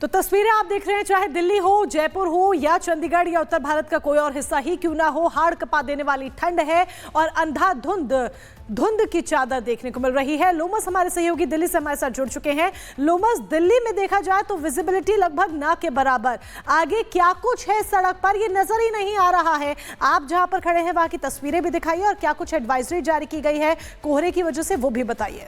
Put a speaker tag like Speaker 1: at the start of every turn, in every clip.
Speaker 1: तो तस्वीरें आप देख रहे हैं, चाहे दिल्ली हो, जयपुर हो या चंडीगढ़ या उत्तर भारत का कोई और हिस्सा ही क्यों ना हो, हाड़ कपा देने वाली ठंड है और धुंध की चादर देखने को मिल रही है। लोमस हमारे सहयोगी दिल्ली से हमारे साथ जुड़ चुके हैं। लोमस, दिल्ली में देखा जाए तो विजिबिलिटी लगभग ना के बराबर, आगे क्या कुछ है सड़क पर ये नजर ही नहीं आ रहा है। आप जहां पर खड़े हैं वहां की तस्वीरें भी दिखाइए और क्या कुछ एडवाइजरी जारी की गई है कोहरे की वजह से वो भी बताइए।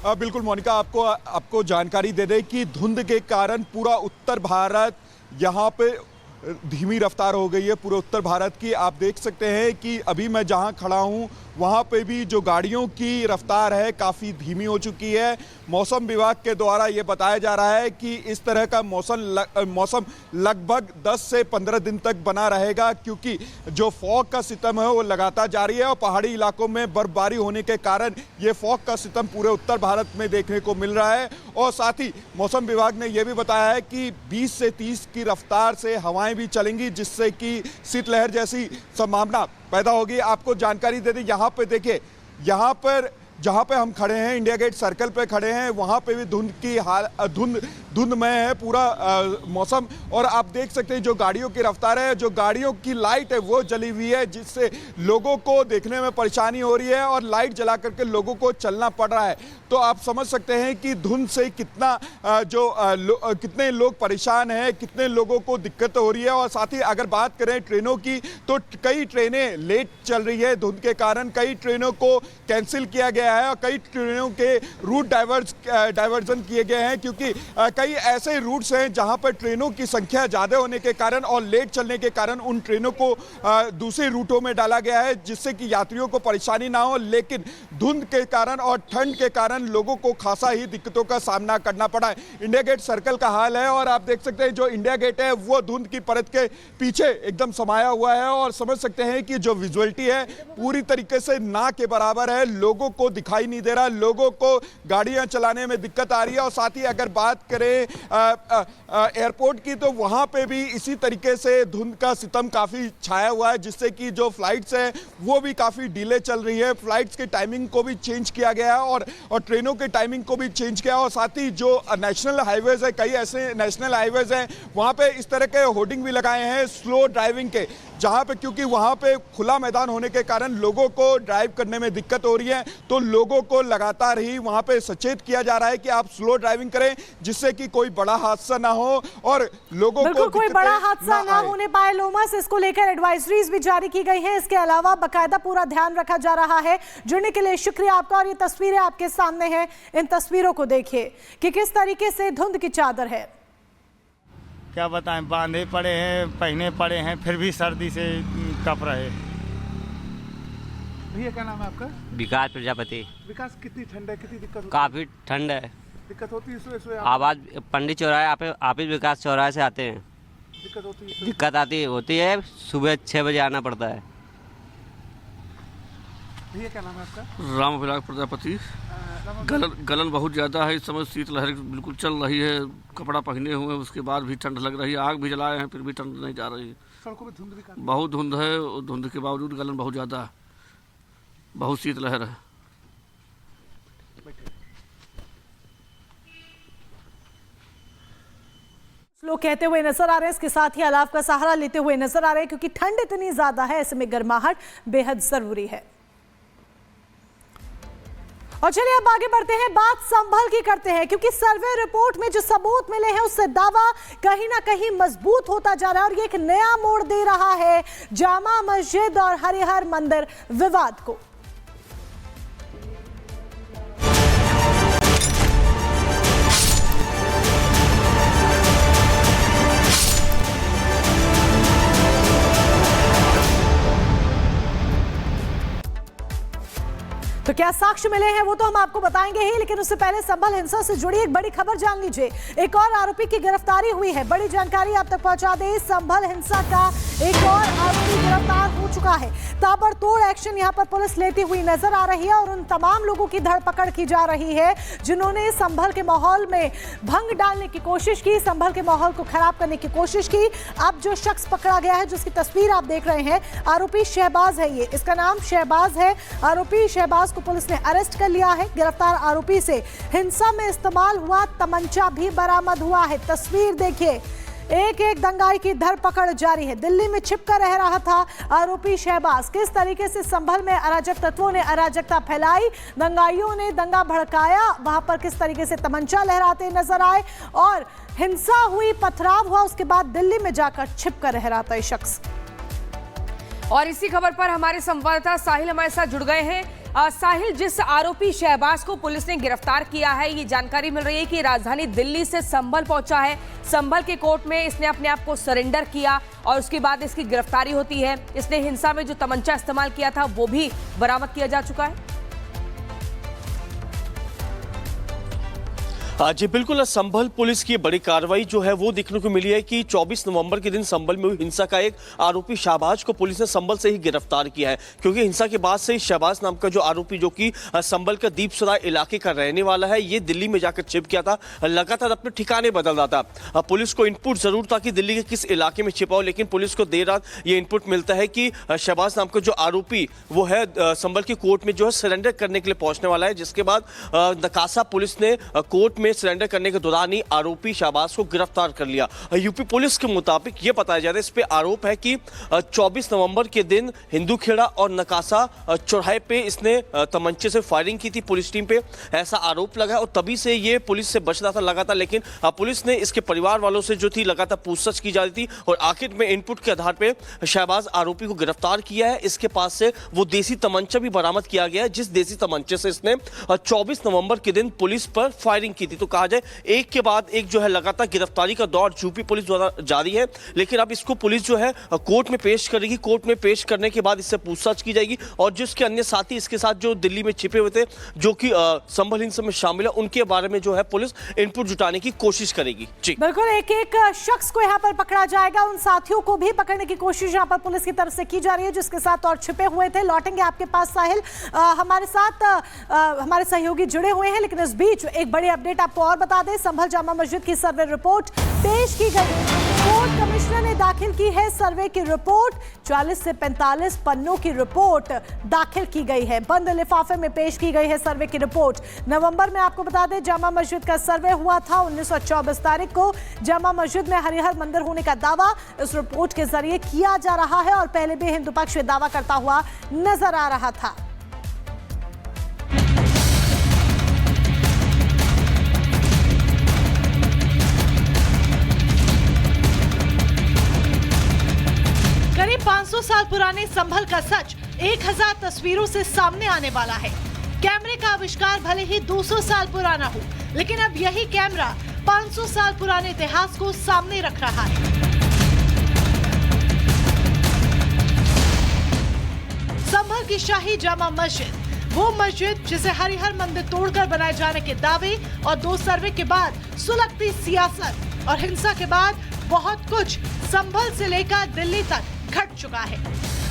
Speaker 2: बिल्कुल मोनिका, आपको जानकारी दे दें कि धुंध के कारण पूरा उत्तर भारत यहाँ पे धीमी रफ्तार हो गई है। पूरे उत्तर भारत की आप देख सकते हैं कि अभी मैं जहाँ खड़ा हूँ वहाँ पे भी जो गाड़ियों की रफ्तार है काफ़ी धीमी हो चुकी है। मौसम विभाग के द्वारा ये बताया जा रहा है कि इस तरह का मौसम लगभग 10 से 15 दिन तक बना रहेगा, क्योंकि जो फॉग का सिस्टम है वो लगातार जारी है और पहाड़ी इलाकों में बर्फबारी होने के कारण ये फॉग का सिस्टम पूरे उत्तर भारत में देखने को मिल रहा है। और साथ ही मौसम विभाग ने यह भी बताया है कि 20 से 30 की रफ्तार से हवाएं भी चलेंगी, जिससे कि शीतलहर जैसी संभावना पैदा होगी। आपको जानकारी दे दें, यहाँ पे देखिए, यहाँ पर जहाँ पे हम खड़े हैं इंडिया गेट सर्कल पे खड़े हैं, वहाँ पे भी धुंधमय है पूरा मौसम। और आप देख सकते हैं जो गाड़ियों की रफ्तार है, जो गाड़ियों की लाइट है वो जली हुई है, जिससे लोगों को देखने में परेशानी हो रही है और लाइट जला करके लोगों को चलना पड़ रहा है। तो आप समझ सकते हैं कि धुंध से कितने लोग परेशान हैं, कितने लोगों को दिक्कत हो रही है। और साथ ही अगर बात करें ट्रेनों की, तो कई ट्रेनें लेट चल रही है धुंध के कारण। कई ट्रेनों को कैंसिल किया गया है और कई ट्रेनों के रूट डाइवर्जन किए गए हैं, क्योंकि कई ऐसे रूट्स हैं जहां पर ट्रेनों की संख्या ज़्यादा होने के कारण और लेट चलने के कारण उन ट्रेनों को दूसरे रूटों में डाला गया है, जिससे कि यात्रियों को परेशानी ना हो। लेकिन धुंध के कारण और ठंड के कारण लोगों को खासा ही दिक्कतों का सामना करना पड़ा है। इंडिया गेट सर्कल का हाल है और आप देख सकते हैं जो इंडिया गेट है वो धुंध की परत के पीछे एकदम समाया हुआ है और समझ सकते हैं कि जो विजुअलिटी है पूरी तरीके से ना के बराबर है। लोगों को दिखाई नहीं दे रहा, लोगों को गाड़ियां चलाने में दिक्कत आ रही है। और साथ ही अगर बात करें एयरपोर्ट की, तो वहां पे भी इसी तरीके से धुंध का सितम काफी छाया हुआ है, जिससे कि जो फ्लाइट्स है वो भी काफी डिले चल रही है। फ्लाइट्स के टाइमिंग को भी चेंज किया गया है और ट्रेनों के टाइमिंग को भी चेंज किया। और साथ ही जो नेशनल हाईवेज है, कई ऐसे नेशनल हाईवेज हैं वहां पे इस तरह के होर्डिंग भी लगाए हैं स्लो ड्राइविंग के, जहां पे क्योंकि वहां पे खुला मैदान होने के कारण लोगों को ड्राइव करने में दिक्कत हो रही है, तो लोगों को लगातार ही वहां पे सचेत किया जा रहा है कि आप स्लो ड्राइविंग करें, जिससे कि कोई बड़ा हादसा ना हो और लोगों को
Speaker 1: कोई बड़ा हादसा ना होने पाए। लोमस, इसको लेकर एडवाइजरीज भी जारी की गई हैं। इसके अलावा बाकायदा पूरा ध्यान रखा जा रहा है। जुड़ने के लिए शुक्रिया आपका। और ये तस्वीरें आपके सामने हैं, इन तस्वीरों को देखिए कि किस तरीके से धुंध की चादर है।
Speaker 3: क्या बताएं, बांधे पड़े हैं, पहने पड़े हैं, फिर भी सर्दी से कप रहे।
Speaker 4: भैया क्या नाम है आपका?
Speaker 5: विकास प्रजापति।
Speaker 4: विकास, कितनी ठंड है, कितनी दिक्कत होती है?
Speaker 5: काफी ठंड है।
Speaker 4: दिक्कत होती है सुबह सुबह?
Speaker 5: आवाज पंडित चौराहे आप विकास चौराहे से आते हैं,
Speaker 4: दिक्कत होती है?
Speaker 5: दिक्कत होती है। सुबह 6 बजे आना पड़ता है।
Speaker 4: भैया क्या नाम है आपका?
Speaker 6: रामविलास प्रजापति। गलन बहुत ज़्यादा है इस समय, शीतलहर बिल्कुल चल रही है, कपड़ा पहने हुए उसके बाद भी ठंड लग रही है, आग भी जलाए हैं फिर भी ठंड नहीं जा रही है।
Speaker 4: सड़कों में धुंध भी
Speaker 6: बहुत धुंध है और धुंध के बावजूद गलन बहुत ज़्यादा है, बहुत शीतलहर है।
Speaker 1: लोग कहते हुए नजर आ रहे हैं, इसके साथ ही अलाव का सहारा लेते हुए नजर आ रहे हैं, क्योंकि ठंड इतनी ज्यादा है, ऐसे में गर्माहट बेहद जरूरी है। और चलिए अब आगे बढ़ते हैं, बात संभल की करते हैं, क्योंकि सर्वे रिपोर्ट में जो सबूत मिले हैं उससे दावा कहीं ना कहीं मजबूत होता जा रहा है और ये एक नया मोड़ दे रहा है जामा मस्जिद और हरिहर मंदिर विवाद को। तो क्या साक्ष्य मिले हैं वो तो हम आपको बताएंगे ही, लेकिन उससे पहले संभल हिंसा से जुड़ी एक बड़ी खबर जान लीजिए। एक और आरोपी की गिरफ्तारी हुई है, बड़ी जानकारी आप तक पहुंचा दें। संभल हिंसा का एक और आरोपी गिरफ्तार हो चुका है। ताबड़तोड़ एक्शन यहां पर पुलिस लेती हुई नजर आ रही है और उन तमाम लोगों की धरपकड़ की जा रही है जिन्होंने संभल के माहौल में भंग डालने की कोशिश की, संभल के माहौल को खराब करने की कोशिश की। अब जो शख्स पकड़ा गया है, जिसकी तस्वीर आप देख रहे हैं, आरोपी शहबाज है। ये इसका नाम शहबाज है। आरोपी शहबाज को पुलिस ने अरेस्ट कर लिया है। गिरफ्तार आरोपी से हिंसा में इस्तेमाल हुआ तमंचा भी बरामद हुआ है। तस्वीर देखिए, एक एक दंगाई की धरपकड़ जारी है। दिल्ली में छिपकर रह रहा था आरोपी शहबाज। किस तरीके से संभल में अराजक तत्वों ने अराजकता फैलाई, दंगाइयों ने दंगा भड़काया, वहां पर किस तरीके से तमंचा लहराते नजर आए और हिंसा हुई, पथराव हुआ, उसके बाद दिल्ली में जाकर छिपकर रह रहा था ये शख्स।
Speaker 7: और इसी खबर पर हमारे संवाददाता साहिल हमारे साथ जुड़ गए हैं। साहिल, जिस आरोपी शहबाज को पुलिस ने गिरफ्तार किया है, ये जानकारी मिल रही है कि राजधानी दिल्ली से संभल पहुंचा है। संभल के कोर्ट में इसने अपने आप को सरेंडर किया और उसके बाद इसकी गिरफ्तारी होती है। इसने हिंसा में जो तमंचा इस्तेमाल किया था वो भी बरामद किया जा चुका है।
Speaker 8: जी बिल्कुल, संभल पुलिस की बड़ी कार्रवाई जो है वो देखने को मिली है कि 24 नवंबर के दिन संभल में हुई हिंसा का एक आरोपी शहबाज को पुलिस ने संभल से ही गिरफ्तार किया है। क्योंकि हिंसा के बाद से ही शहबाज नाम का जो आरोपी, जो कि संभल का दीपसराय इलाके का रहने वाला है, ये दिल्ली में जाकर छिप गया था, लगातार अपने ठिकाने बदल रहा था। पुलिस को इनपुट जरूर था कि दिल्ली के किस इलाके में छिपा हो, लेकिन पुलिस को देर रात ये इनपुट मिलता है कि शहबाज नाम का जो आरोपी वो है संभल की कोर्ट में जो है सरेंडर करने के लिए पहुंचने वाला है। जिसके बाद नकासा पुलिस ने कोर्ट में सरेंडर करने के दौरान ही आरोपी शहबाज को गिरफ्तार कर लिया। यूपी पुलिस के मुताबिक ये बताया जा रहा है, इस पे आरोप है कि 24 नवंबर के दिन हिंदू खेड़ा और नकासा चौराहे पे इसने तमंचे से फायरिंग की थी पुलिस टीम पे, ऐसा आरोप लगा है। और तभी से ये पुलिस से बच रहा था लगातार, लेकिन पुलिस ने इसके परिवार वालों से जो थी लगातार पूछताछ की जा रही थी और आखिर में इनपुट के आधार पर शहबाज आरोपी को गिरफ्तार किया है। इसके पास से वो देसी तमंचा भी बरामद किया गया है, जिस देसी तमंचे से इसने 24 नवंबर के दिन पुलिस पर फायरिंग की थी। तो कहा जाए एक के बाद एक जो है लगातार गिरफ्तारी का दौर यूपी पुलिस द्वारा जारी है। लेकिन अब इसको पुलिस जो है कोर्ट में पेश करेगी। कोर्ट में पेश करने के बाद इससे पूछताछ की जाएगी और जो इसके अन्य साथी इसके साथ जो दिल्ली में छिपे हुए थे, जो कि संभल हिंसा में शामिल है, उनके बारे में जो है पुलिस इनपुट जुटाने की कोशिश करेगी। जी
Speaker 1: बिल्कुल, एक एक शख्स को यहाँ पर पकड़ा जाएगा। उन साथियों को भी पकड़ने की कोशिश यहाँ पर पुलिस की तरफ से की जा रही है, जिसके साथ और छिपे हुए थे। लौटेंगे आपके पास साहिल, हमारे साथ हमारे सहयोगी जुड़े हुए हैं, लेकिन इस बीच एक बड़ी अपडेट आपको और बता दें। संभल जामा मस्जिद की सर्वे रिपोर्ट पेश की गई। कोर्ट कमिश्नर ने दाखिल की है सर्वे की रिपोर्ट। 40 से 45 पन्नों की रिपोर्ट दाखिल की गई है। बंद लिफाफे में पेश की गई है सर्वे की रिपोर्ट। नवंबर में आपको बता दें जामा मस्जिद का सर्वे हुआ था 1924 तारीख को। जामा मस्जिद में हरिहर मंदिर होने का दावा इस रिपोर्ट के जरिए किया जा रहा है और पहले भी हिंदू पक्ष में दावा करता हुआ नजर आ रहा था। करीब 500 साल पुराने संभल का सच 1000 तस्वीरों से सामने आने वाला है। कैमरे का आविष्कार भले ही 200 साल पुराना हो, लेकिन अब यही कैमरा 500 साल पुराने इतिहास को सामने रख रहा है। संभल की शाही जामा मस्जिद, वो मस्जिद जिसे हरिहर मंदिर तोड़कर बनाए जाने के दावे और 2 सर्वे के बाद सुलगती सियासत और हिंसा के बाद बहुत कुछ संभल से लेकर दिल्ली तक घट चुका है।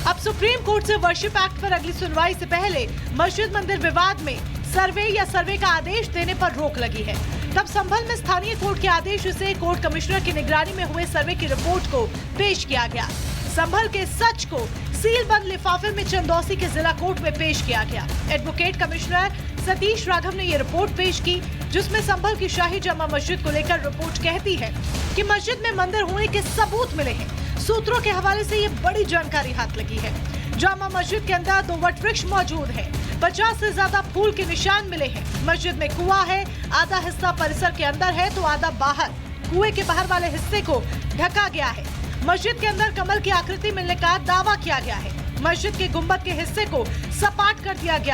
Speaker 1: अब सुप्रीम कोर्ट से वर्शिप एक्ट पर अगली सुनवाई से पहले मस्जिद मंदिर विवाद में सर्वे या सर्वे का आदेश देने पर रोक लगी है। तब संभल में स्थानीय कोर्ट के आदेश से कोर्ट कमिश्नर की निगरानी में हुए सर्वे की रिपोर्ट को पेश किया गया। संभल के सच को सील बंद लिफाफे में चंदौसी के जिला कोर्ट में पेश किया गया। एडवोकेट कमिश्नर सतीश राघव ने ये रिपोर्ट पेश की, जिसमें संभल की शाही जामा मस्जिद को लेकर रिपोर्ट कहती है कि मस्जिद में मंदिर होने के सबूत मिले हैं। सूत्रों के हवाले से ये बड़ी जानकारी हाथ लगी है। जामा मस्जिद के अंदर 2 वट वृक्ष मौजूद है। 50 से ज्यादा फूल के निशान मिले हैं। मस्जिद में कुआं है, आधा हिस्सा परिसर के अंदर है तो आधा बाहर। कुएं के बाहर वाले हिस्से को ढका गया है। मस्जिद के अंदर कमल की आकृति मिलने का दावा किया गया है। मस्जिद के गुंबद के हिस्से को सपाट कर दिया गया